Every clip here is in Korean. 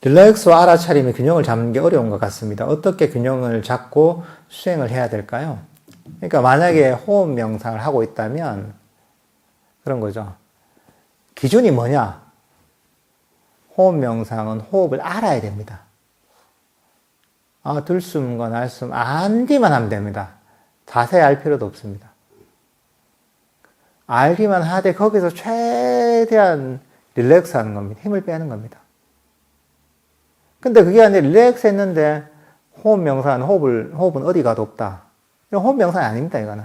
릴렉스와 알아차림의 균형을 잡는 게 어려운 것 같습니다. 어떻게 균형을 잡고 수행을 해야 될까요? 그러니까 만약에 호흡 명상을 하고 있다면 그런 거죠. 기준이 뭐냐? 호흡 명상은 호흡을 알아야 됩니다. 들숨과 날숨 알기만 하면 됩니다. 자세히 알 필요도 없습니다. 알기만 하되 거기서 최대한 릴렉스 하는 겁니다. 힘을 빼는 겁니다. 근데 그게 아니라 릴렉스 했는데 호흡 명상은 호흡은 어디 가도 없다. 이건 호흡 명상이 아닙니다, 이거는.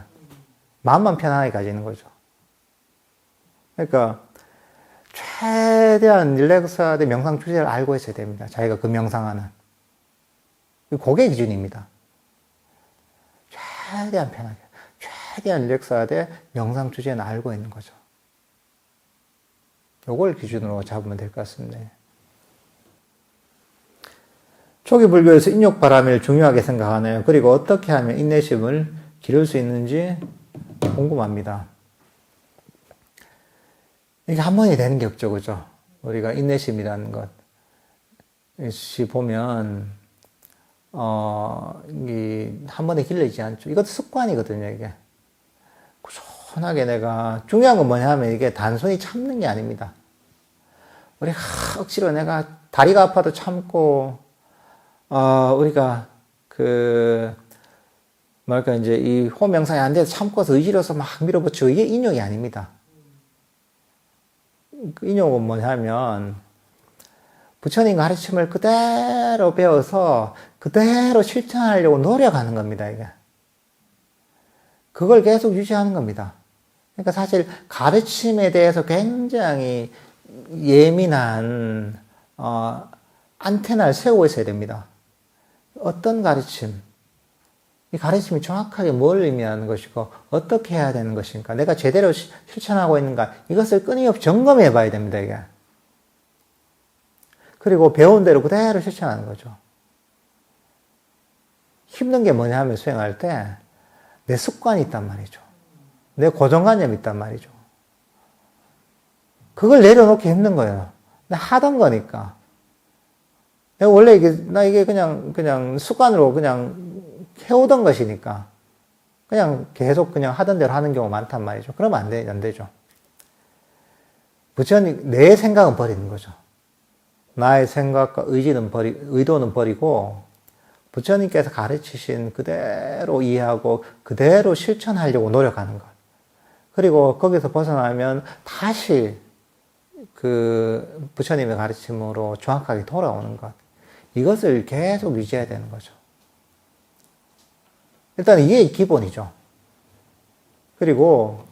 마음만 편안하게 가지는 거죠. 그러니까 최대한 릴렉스하되 명상 주제를 알고 있어야 됩니다. 자기가 그 명상하는. 그게 기준입니다. 최대한 편하게, 최대한 릴렉스하되 명상 주제는 알고 있는 거죠. 요걸 기준으로 잡으면 될 것 같습니다. 초기 불교에서 인욕바람을 중요하게 생각하나요? 그리고 어떻게 하면 인내심을 기를 수 있는지 궁금합니다. 이게 한 번이 되는 게 없죠, 그죠? 우리가 인내심이라는 것. 이 보면, 한 번에 길러지지 않죠. 이것도 습관이거든요, 이게. 꾸준하게 내가, 중요한 건 뭐냐 하면 이게 단순히 참는 게 아닙니다. 우리가 억지로 내가 다리가 아파도 참고, 우리가 이제 이 호흡 명상이 안 돼서 참고서 의지로서 막 밀어붙이고 이게 인욕이 아닙니다. 그 인욕은 뭐냐면, 부처님 가르침을 그대로 배워서 그대로 실천하려고 노력하는 겁니다, 이게. 그걸 계속 유지하는 겁니다. 그러니까 사실 가르침에 대해서 굉장히 예민한, 안테나를 세우고 있어야 됩니다. 어떤 가르침, 이 가르침이 정확하게 뭘 의미하는 것이고 어떻게 해야 되는 것인가, 내가 제대로 실천하고 있는가, 이것을 끊임없이 점검해 봐야 됩니다, 이게. 그리고 배운 대로 그대로 실천하는 거죠. 힘든 게 뭐냐 하면 수행할 때 내 습관이 있단 말이죠. 내 고정관념이 있단 말이죠. 그걸 내려놓기 힘든 거예요. 나 하던 거니까. 내가 원래 이게 그냥 습관으로 그냥 해오던 것이니까. 그냥 계속 그냥 하던 대로 하는 경우가 많단 말이죠. 그러면 안 되죠. 부처님, 내 생각은 버리는 거죠. 나의 생각과 의도는 버리고, 부처님께서 가르치신 그대로 이해하고, 그대로 실천하려고 노력하는 것. 그리고 거기서 벗어나면 다시 부처님의 가르침으로 정확하게 돌아오는 것. 이것을 계속 유지해야 되는 거죠. 일단 이게 기본이죠. 그리고,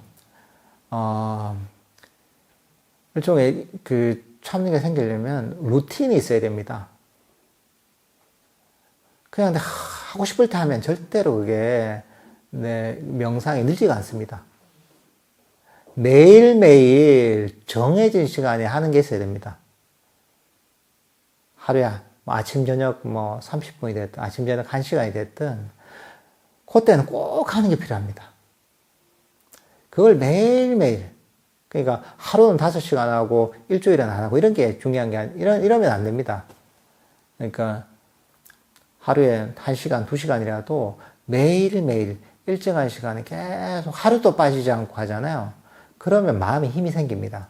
일종의 참는 게 생기려면 루틴이 있어야 됩니다. 그냥 하고 싶을 때 하면 절대로 그게 내 명상이 늘지가 않습니다. 매일매일 정해진 시간에 하는 게 있어야 됩니다. 하루에 아침, 저녁 30분이 됐든, 아침, 저녁 1시간이 됐든, 그때는 꼭 하는 게 필요합니다. 그걸 매일매일, 그러니까 하루는 5시간 하고 일주일은 안 하고 이런 게 중요한 게 이러면 안 됩니다. 그러니까 하루에 1시간, 2시간이라도 매일매일 일정한 시간에 계속 하루도 빠지지 않고 하잖아요. 그러면 마음에 힘이 생깁니다.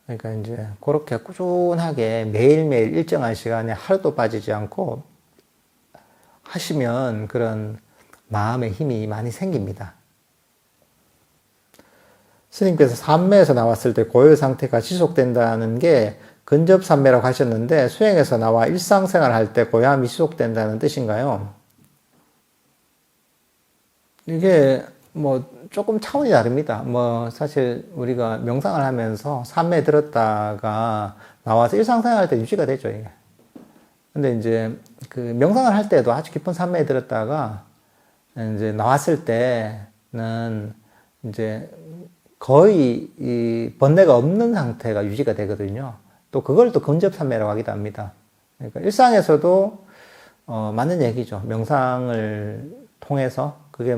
그러니까 이제 그렇게 꾸준하게 매일매일 일정한 시간에 하루도 빠지지 않고 하시면 그런 마음의 힘이 많이 생깁니다. 스님께서 삼매에서 나왔을 때 고열 상태가 지속된다는 게 근접삼매라고 하셨는데 수행에서 나와 일상생활 할 때 고요함이 지속된다는 뜻인가요? 이게 조금 차원이 다릅니다. 사실 우리가 명상을 하면서 삼매 들었다가 나와서 일상생활 할 때 유지가 되죠, 이게. 근데 이제 명상을 할 때도 아주 깊은 삼매에 들었다가 이제 나왔을 때는 이제 거의 이 번뇌가 없는 상태가 유지가 되거든요. 또 그걸 또 근접삼매라고 하기도 합니다. 그러니까 일상에서도 맞는 얘기죠. 명상을 통해서 그게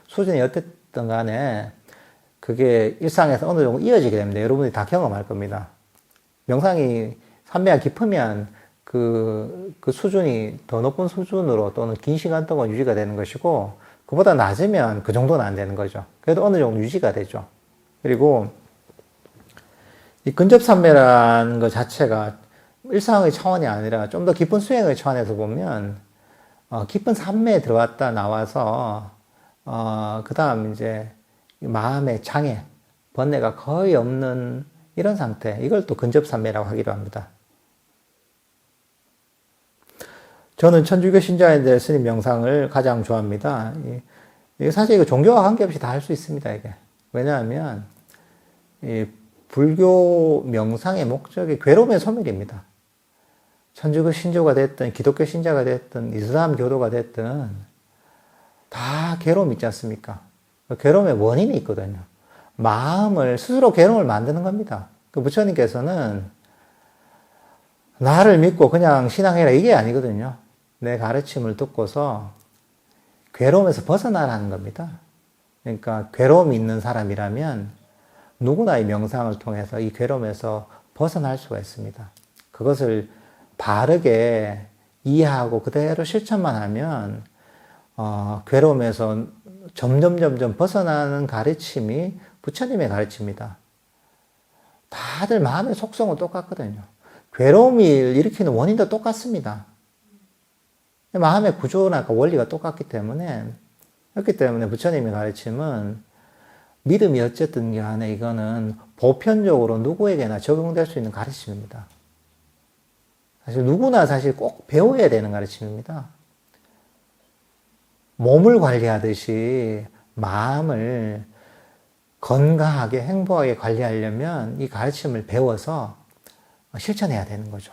수준이 어땠든 간에 그게 일상에서 어느 정도 이어지게 됩니다. 여러분이 다 경험할 겁니다. 명상이 산매가 깊으면 그 수준이 더 높은 수준으로 또는 긴 시간 동안 유지가 되는 것이고, 그보다 낮으면 그 정도는 안 되는 거죠. 그래도 어느 정도 유지가 되죠. 그리고 이 근접산매라는 것 자체가 일상의 차원이 아니라 좀 더 깊은 수행의 차원에서 보면, 깊은 산매에 들어왔다 나와서, 그 다음 이제 마음의 장애, 번뇌가 거의 없는 이런 상태, 이걸 또 근접산매라고 하기도 합니다. 저는 천주교 신자인데 스님 명상을 가장 좋아합니다. 이게 사실 이거 종교와 관계없이 다 할 수 있습니다, 이게. 왜냐하면, 이 불교 명상의 목적이 괴로움의 소멸입니다. 천주교 신조가 됐든, 기독교 신자가 됐든, 이슬람 교도가 됐든, 다 괴로움 있지 않습니까? 괴로움의 원인이 있거든요. 마음을, 스스로 괴로움을 만드는 겁니다. 그 부처님께서는 나를 믿고 그냥 신앙해라, 이게 아니거든요. 내 가르침을 듣고서 괴로움에서 벗어나라는 겁니다. 그러니까 괴로움이 있는 사람이라면 누구나 이 명상을 통해서 이 괴로움에서 벗어날 수가 있습니다. 그것을 바르게 이해하고 그대로 실천만 하면 괴로움에서 점점 벗어나는 가르침이 부처님의 가르침입니다. 다들 마음의 속성은 똑같거든요. 괴로움을 일으키는 원인도 똑같습니다. 마음의 구조나 원리가 똑같기 때문에, 그렇기 때문에 부처님의 가르침은 믿음이 어쨌든 간에 이거는 보편적으로 누구에게나 적용될 수 있는 가르침입니다. 사실 누구나 사실 꼭 배워야 되는 가르침입니다. 몸을 관리하듯이 마음을 건강하게 행복하게 관리하려면 이 가르침을 배워서 실천해야 되는 거죠.